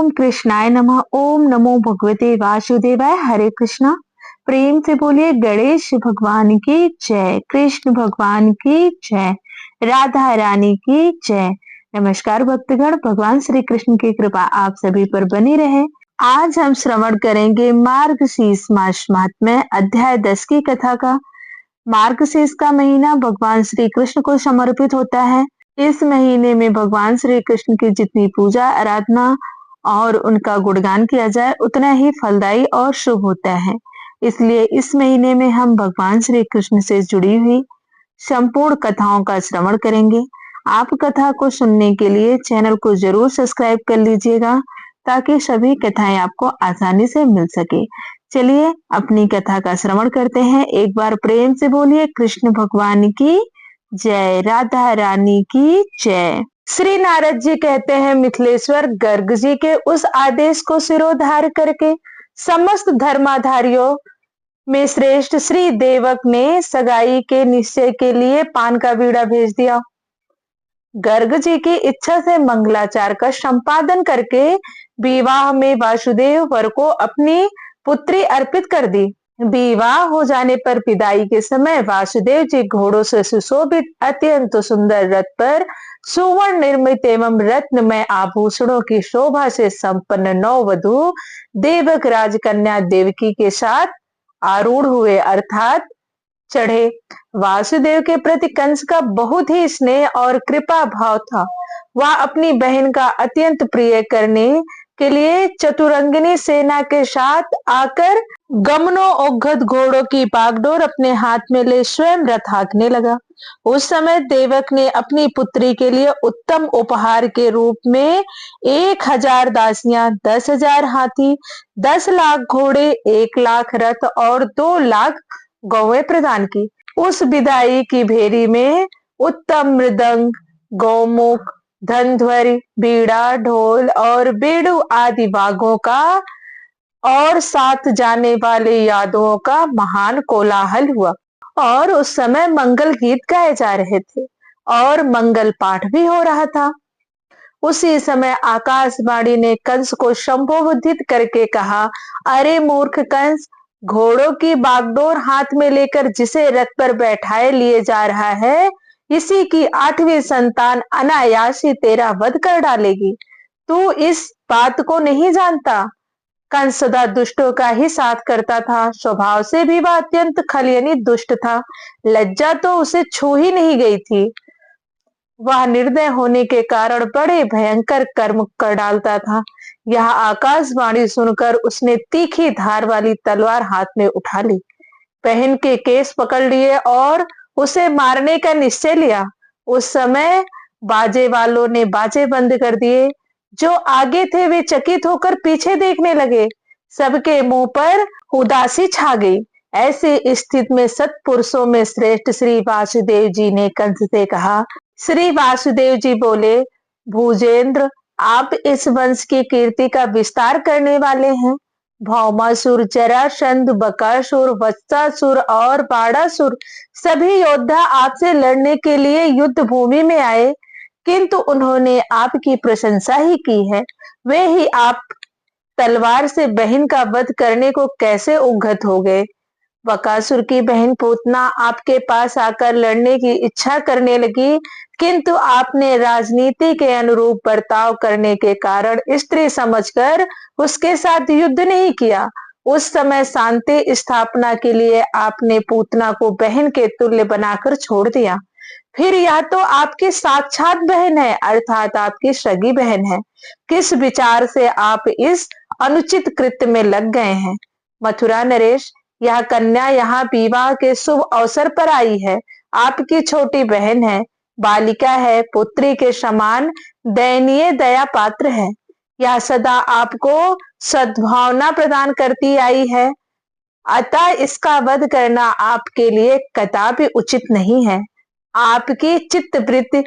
ओम कृष्णाय नमः। ओम नमो भगवते वासुदेवाय। हरे कृष्णा। प्रेम से बोलिए गणेश भगवान की जय, कृष्ण भगवान की जय, राधा रानी की जय। नमस्कार भक्तगण, भगवान श्री कृष्ण की कृपा आप सभी पर बनी रहे। आज हम श्रवण करेंगे मार्गशीर्ष मास महात्म्य अध्याय 10 की कथा का। मार्गशीर्ष का महीना भगवान श्री कृष्ण को समर्पित होता है। इस महीने में भगवान श्री कृष्ण की जितनी पूजा आराधना और उनका गुणगान किया जाए उतना ही फलदायी और शुभ होता है। इसलिए इस महीने में हम भगवान श्री कृष्ण से जुड़ी हुई संपूर्ण कथाओं का श्रवण करेंगे। आप कथा को सुनने के लिए चैनल को जरूर सब्सक्राइब कर लीजिएगा ताकि सभी कथाएं आपको आसानी से मिल सके। चलिए अपनी कथा का श्रवण करते हैं। एक बार प्रेम से बोलिए कृष्ण भगवान की जय, राधा रानी की जय। श्री नारद जी कहते हैं, मिथिलेश्वर गर्ग जी के उस आदेश को सिरोधार्य करके समस्त धर्माधारियों में श्रेष्ठ श्री देवक ने सगाई के निश्चय के लिए पान का बीड़ा भेज दिया। गर्ग जी की इच्छा से मंगलाचार का संपादन करके विवाह में वासुदेव वर को अपनी पुत्री अर्पित कर दी। विवाह हो जाने पर विदाई के समय वासुदेव जी घोड़ों से सुशोभित अत्यंत सुंदर रथ पर सुवर्ण निर्मित एवं रत्नमय आभूषणों की शोभा से संपन्न नववधू देवक राजकन्या देवकी के साथ आरूढ़ हुए अर्थात चढ़े। वासुदेव के प्रति कंस का बहुत ही स्नेह और कृपा भाव था। वह अपनी बहन का अत्यंत प्रिय करने के लिए चतुरंगिनी सेना के साथ आकर गमनोद्गत घोड़ों की बागडोर अपने हाथ में ले स्वयं रथ हाँकने लगा। उस समय देवक ने अपनी पुत्री के लिए उत्तम उपहार के रूप में 1000 दासियां, 10,000 हाथी, 10 लाख घोड़े, 1 लाख रथ और 2 लाख गौवें प्रदान की। उस विदाई की भेरी में उत्तम मृदंग, गौमुख, धनध्वरि, बीड़ा, ढोल और बेड़ू आदि वाद्यों का और साथ जाने वाले यादवों का महान कोलाहल हुआ और उस समय मंगल गीत गाए जा रहे थे और मंगल पाठ भी हो रहा था। उसी समय आकाशवाणी ने कंस को संबोधित करके कहा, अरे मूर्ख कंस, घोड़ों की बागडोर हाथ में लेकर जिसे रथ पर बैठाए लिए जा रहा है, इसी की 8वीं संतान अनायास ही तेरा वध कर डालेगी। तू इस बात को नहीं जानता। कंस सदा दुष्टों का ही साथ करता था। स्वभाव से भी वह अत्यंत खलयनी दुष्ट था। लज्जा तो उसे छू ही नहीं गई थी। वह निर्दय होने के कारण बड़े भयंकर कर्म कर डालता था। यह आकाशवाणी सुनकर उसने तीखी धार वाली तलवार हाथ में उठा ली, बहन के केस पकड़ लिए और उसे मारने का निश्चय लिया। उस समय बाजे वालों ने बाजे बंद कर दिए। जो आगे थे वे चकित होकर पीछे देखने लगे। सबके मुंह पर उदासी छा गई। ऐसी स्थिति में सत्पुरुषों में श्रेष्ठ श्री वासुदेव जी ने कंस से कहा। श्री वासुदेव जी बोले, भूजेंद्र, आप इस वंश की कीर्ति का विस्तार करने वाले हैं। भौमासुर, जरासंध, बकासुर, वत्सासुर और बाणासुर सभी योद्धा आपसे लड़ने के लिए युद्ध भूमि में आए, किंतु उन्होंने आपकी प्रशंसा ही की है। वे ही आप तलवार से बहन का वध करने को कैसे उद्यत हो गए। बकासुर की बहन पूतना आपके पास आकर लड़ने की इच्छा करने लगी, किंतु आपने राजनीति के अनुरूप बर्ताव करने के कारण स्त्री समझकर उसके साथ युद्ध नहीं किया। उस समय शांति स्थापना के लिए आपने पूतना को बहन के तुल्य बनाकर छोड़ दिया। फिर यह तो आपकी साक्षात बहन है, अर्थात आपकी सगी बहन है। किस विचार से आप इस अनुचित कृत्य में लग गए हैं। मथुरा नरेश, यह कन्या यहाँ विवाह के शुभ अवसर पर आई है। आपकी छोटी बहन है, बालिका है, पुत्री के समान दयनीय दया पात्र है। यह सदा आपको सद्भावना प्रदान करती आई है, अतः इसका वध करना आपके लिए कदापि उचित नहीं है। आपकी चित्तवृत्ति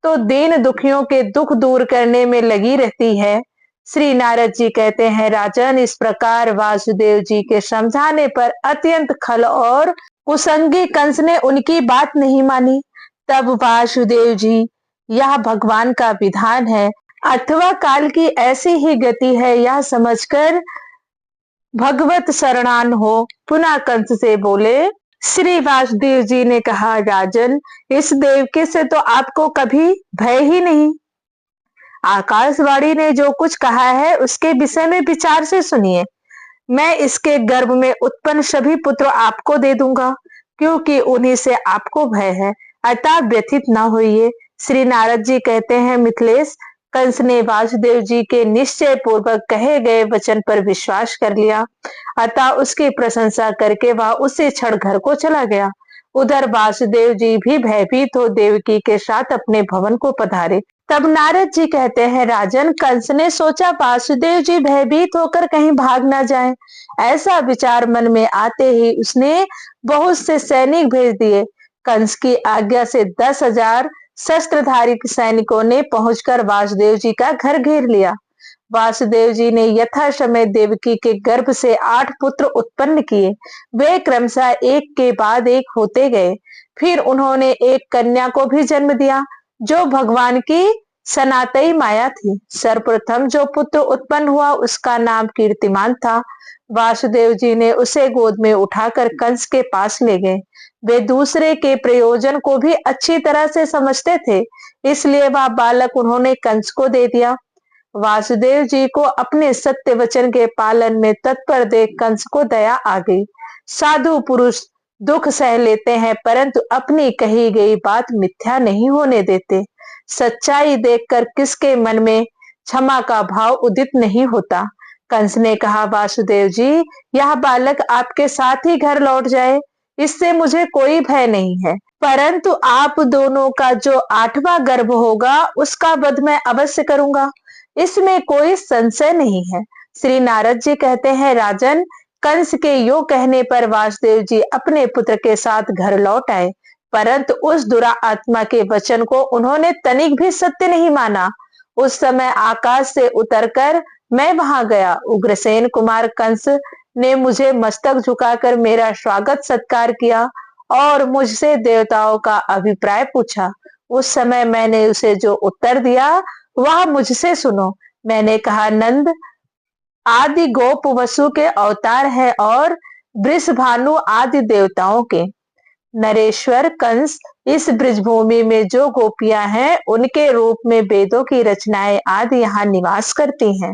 तो दीन दुखियों के दुख दूर करने में लगी रहती है। श्री नारद जी कहते हैं, राजन, इस प्रकार वासुदेव जी के समझाने पर अत्यंत खल और कुसंगी कंस ने उनकी बात नहीं मानी। तब वासुदेव जी, यह भगवान का विधान है, अथवा काल की ऐसी ही गति है, यह समझकर भगवत शरणान हो पुनः कंस से बोले। श्री वासुदेव जी ने कहा, राजन, इस देवकी से तो आपको कभी भय ही नहीं। आकाशवाणी ने जो कुछ कहा है उसके विषय में विचार से सुनिए। मैं इसके गर्भ में उत्पन्न सभी पुत्र आपको दे दूंगा, क्योंकि उन्हीं से आपको भय है, अतः व्यथित न होइए। श्री नारद जी कहते हैं, मिथिलेश, कंस ने वासुदेव जी के निश्चय पूर्वक कहे गए वचन पर विश्वास कर लिया, अतः उसकी प्रशंसा करके वह उसी क्षण घर को चला गया। उधर वासुदेव जी भी भयभीत हो देवकी के साथ अपने भवन को पधारे। तब नारद जी कहते हैं, राजन, कंस ने सोचा वासुदेव जी भयभीत होकर कहीं भाग ना जाएं। ऐसा विचार मन में आते ही उसने बहुत से सैनिक भेज दिए। कंस की आज्ञा से 10,000 शस्त्रधारी सैनिकों ने पहुंचकर वासुदेव जी का घर घेर लिया। वासुदेव जी ने यथा समय देवकी के गर्भ से 8 पुत्र उत्पन्न किए। वे क्रमशः एक के बाद एक होते गए। फिर उन्होंने एक कन्या को भी जन्म दिया, जो भगवान की सनातई माया थी। सर्वप्रथम जो पुत्र उत्पन्न हुआ उसका नाम कीर्तिमान था। वासुदेव जी ने उसे गोद में उठाकर कंस के पास ले गए। वे दूसरे के प्रयोजन को भी अच्छी तरह से समझते थे, इसलिए वह बालक उन्होंने कंस को दे दिया। वासुदेव जी को अपने सत्य वचन के पालन में तत्पर देख कंस को दया आ गई। साधु पुरुष दुख सह लेते हैं, परंतु अपनी कही गई बात मिथ्या नहीं होने देते। सच्चाई देखकर किसके मन में क्षमा का भाव उदित नहीं होता। कंस ने कहा, वासुदेव जी, यह बालक आपके साथ ही घर लौट जाए, इससे मुझे कोई भय नहीं है, परंतु आप दोनों का जो 8वां गर्भ होगा उसका वध मैं अवश्य करूंगा, इसमें कोई संशय नहीं है। श्री नारद जी कहते हैं, राजन, कंस के यो कहने पर वासुदेव जी अपने पुत्र के साथ घर लौट आए, परंतु उस दुरात्मा के वचन को उन्होंने तनिक भी सत्य नहीं माना। उस समय आकाश से उतरकर मैं वहां गया। उग्रसेन कुमार कंस ने मुझे मस्तक झुकाकर मेरा स्वागत सत्कार किया और मुझसे देवताओं का अभिप्राय पूछा। उस समय मैंने उसे जो उत्तर दिया वह मुझसे सुनो। मैंने कहा, नंद आदि गोप वसु के अवतार है और वृषभानु आदि देवताओं के। नरेश्वर कंस इस ब्रजभूमि में जो गोपियां हैं उनके रूप में वेदों की रचनाएं आदि यहाँ निवास करती हैं।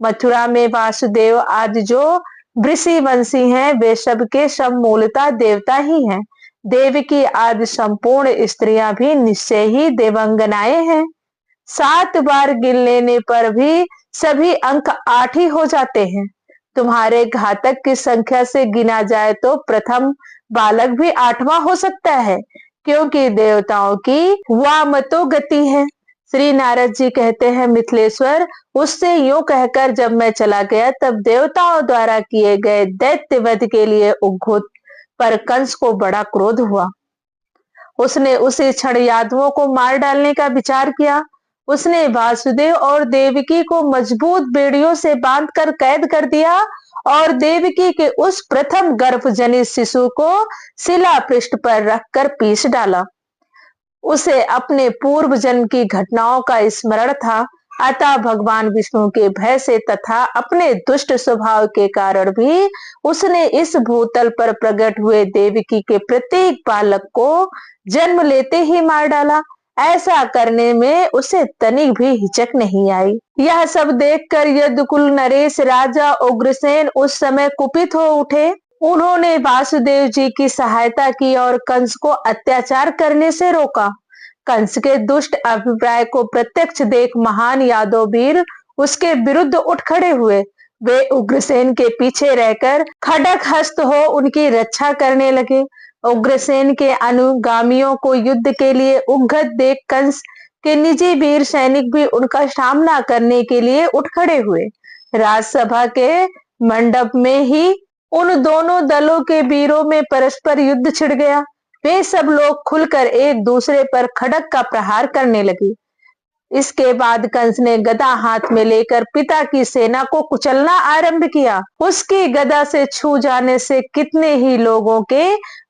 मथुरा में वासुदेव आदि जो वृषि वंशी हैं वे सब के सब मूलतः देवता ही हैं। देवकी आदि संपूर्ण स्त्रियां भी निश्चय ही देवंगनाएं हैं। 7 बार गिन लेने पर भी सभी अंक 8 ही हो जाते हैं। तुम्हारे घातक की संख्या से गिना जाए तो प्रथम बालक भी 8वां हो सकता है, क्योंकि देवताओं की वामतो गति है। श्री नारद जी कहते हैं, मिथिलेश्वर, उससे यूं कहकर जब मैं चला गया तब देवताओं द्वारा किए गए दैत्य वध के लिए उद्युक्त पर कंस को बड़ा क्रोध हुआ। उसने उसी क्षण यादवों को मार डालने का विचार किया। उसने वासुदेव और देवकी को मजबूत बेड़ियों से बांधकर कैद कर दिया और देवकी के उस प्रथम गर्भजनित शिशु को शिला पृष्ठ पर रखकर पीस डाला। उसे अपने पूर्व जन्म की घटनाओं का स्मरण था, अतः भगवान विष्णु के भय से तथा अपने दुष्ट स्वभाव के कारण भी उसने इस भूतल पर प्रकट हुए देवकी के प्रत्येक बालक को जन्म लेते ही मार डाला। ऐसा करने में उसे तनिक भी हिचक नहीं आई। यह सब देखकर यदुकुल नरेश राजा उग्रसेन उस समय कुपित हो उठे। उन्होंने वासुदेव जी की सहायता की और कंस को अत्याचार करने से रोका। कंस के दुष्ट अभिप्राय को प्रत्यक्ष देख महान यादव वीर उसके विरुद्ध उठ खड़े हुए। वे उग्रसेन के पीछे रहकर खड़ग हस्त हो उनकी रक्षा करने लगे। उग्रसेन के अनुगामियों को युद्ध के लिए उद्यत देख कंस के निजी वीर सैनिक भी उनका सामना करने के लिए उठ खड़े हुए। राजसभा के मंडप में ही उन दोनों दलों के वीरों में परस्पर युद्ध छिड़ गया। वे सब लोग खुलकर एक दूसरे पर खड़ग का प्रहार करने लगे। इसके बाद कंस ने गदा हाथ में लेकर पिता की सेना को कुचलना आरंभ किया। उसकी गदा से छू जाने से कितने ही लोगों के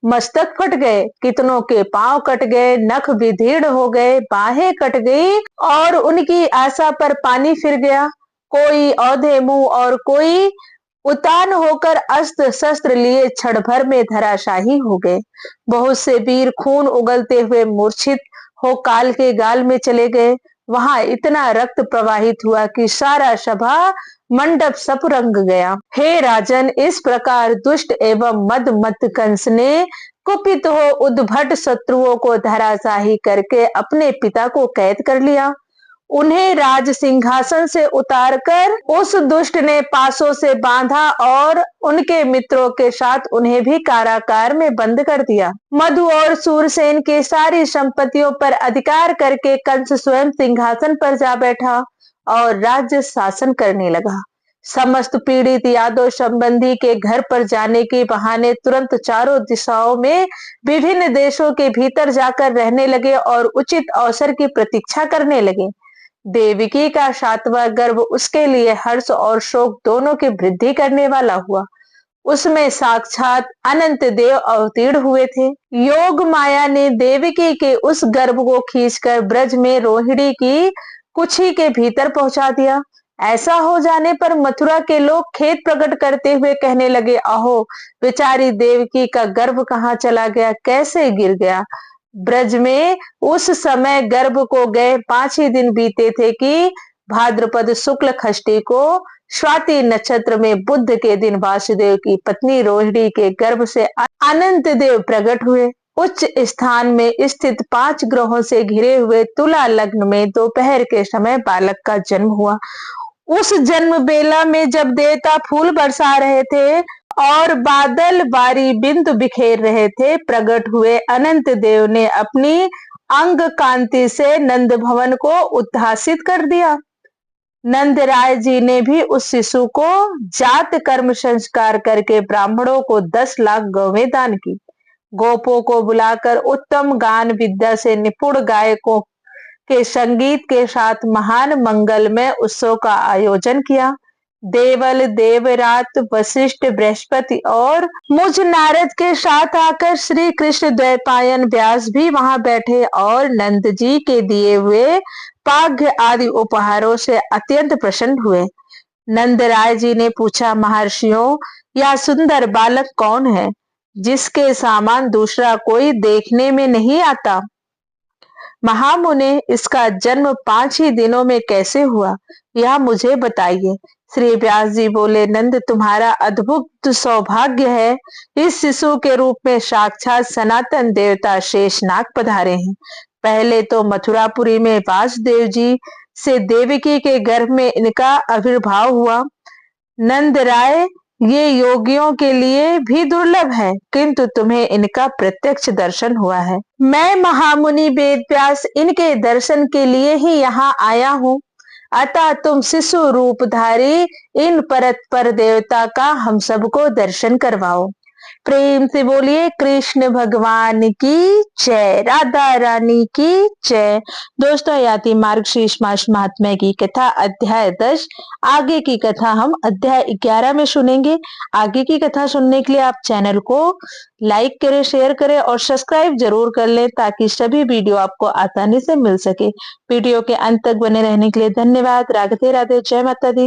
मस्तक फट गए, कितनों के पांव कट गए, नख विदीर्ण हो गए, बाहें कट गई और उनकी आशा पर पानी फिर गया। कोई औधे मुंह और कोई उतान होकर अस्त्र शस्त्र लिए क्षण भर में धराशाही हो गए। बहुत से वीर खून उगलते हुए मूर्छित हो काल के गाल में चले गए। वहां इतना रक्त प्रवाहित हुआ कि सारा सभा मंडप सपरंग गया। हे राजन, इस प्रकार दुष्ट एवं मद कंस ने कुपित हो उद्भट शत्रुओं को धराशाही करके अपने पिता को कैद कर लिया। उन्हें राज सिंहासन से उतारकर उस दुष्ट ने पासों से बांधा और उनके मित्रों के साथ उन्हें भी कारागार में बंद कर दिया। मधु और सूरसेन के सारी संपत्तियों पर अधिकार करके कंस स्वयं सिंहासन पर जा बैठा और राज्य शासन करने लगा। समस्त पीड़ित यादव संबंधी के घर पर जाने के बहाने तुरंत चारों दिशाओं में विभिन्न देशों के भीतर जाकर रहने लगे और उचित अवसर की प्रतीक्षा करने लगे। देवकी का 7वां गर्भ उसके लिए हर्ष और शोक दोनों की वृद्धि करने वाला हुआ। उसमें साक्षात अनंत देव अवतीर्ण हुए थे। योग माया ने देवकी के उस गर्भ को खींचकर ब्रज में रोहिणी की कुक्षी के भीतर पहुंचा दिया। ऐसा हो जाने पर मथुरा के लोग खेद प्रकट करते हुए कहने लगे, अहो बेचारी देवकी का गर्भ कहाँ चला गया, कैसे गिर गया। ब्रज में उस समय गर्भ को गए 5 ही दिन बीते थे कि भाद्रपद शुक्ल षष्ठी को स्वाति नक्षत्र में बुध के दिन वासुदेव की पत्नी रोहिणी के गर्भ से अनंत देव प्रकट हुए। उच्च स्थान में स्थित 5 ग्रहों से घिरे हुए तुला लग्न में दोपहर के समय बालक का जन्म हुआ। उस जन्म बेला में जब देवता फूल बरसा रहे थे और बादल बारी बिंदु बिखेर रहे थे, प्रकट हुए अनंत देव ने अपनी अंग कांति से नंद भवन को उद्भासित कर दिया। नंद राय जी ने भी उस शिशु को जात कर्म संस्कार करके ब्राह्मणों को 10 लाख गौवें दान की। गोपों को बुलाकर उत्तम गान विद्या से निपुण गायकों के संगीत के साथ महान मंगलमय उत्सव का आयोजन किया। देवल, देवरात, वशिष्ठ, बृहस्पति और मुझ नारद के साथ आकर श्री कृष्ण द्वैपायन व्यास भी वहां बैठे और नंद जी के दिए हुए पाघ्य आदि उपहारों से अत्यंत प्रसन्न हुए। नंद राय जी ने पूछा, महर्षियों, यह सुंदर बालक कौन है जिसके समान दूसरा कोई देखने में नहीं आता। महामुने, इसका जन्म 5 ही दिनों में कैसे हुआ, यह मुझे बताइए। श्री व्यास जी बोले, नंद, तुम्हारा अद्भुत सौभाग्य है। इस शिशु के रूप में साक्षात सनातन देवता शेषनाग पधारे हैं। पहले तो मथुरापुरी में वासुदेव जी से देवकी के गर्भ में इनका आविर्भाव हुआ। नंद राय, ये योगियों के लिए भी दुर्लभ है, किंतु तुम्हें इनका प्रत्यक्ष दर्शन हुआ है। मैं महामुनि वेदव्यास इनके दर्शन के लिए ही यहाँ आया हूँ। अतः तुम शिशु रूपधारी इन परतपर देवता का हम सबको दर्शन करवाओ। प्रेम से बोलिए कृष्ण भगवान की जय, राधा रानी की जय। दोस्तों, याति मार्गशीर्ष मास महात्म्य की कथा अध्याय 10, आगे की कथा हम अध्याय 11 में सुनेंगे। आगे की कथा सुनने के लिए आप चैनल को लाइक करें, शेयर करें और सब्सक्राइब जरूर कर लें ताकि सभी वीडियो आपको आसानी से मिल सके। वीडियो के अंत तक बने रहने के लिए धन्यवाद। राधे राधे, जय माता दी।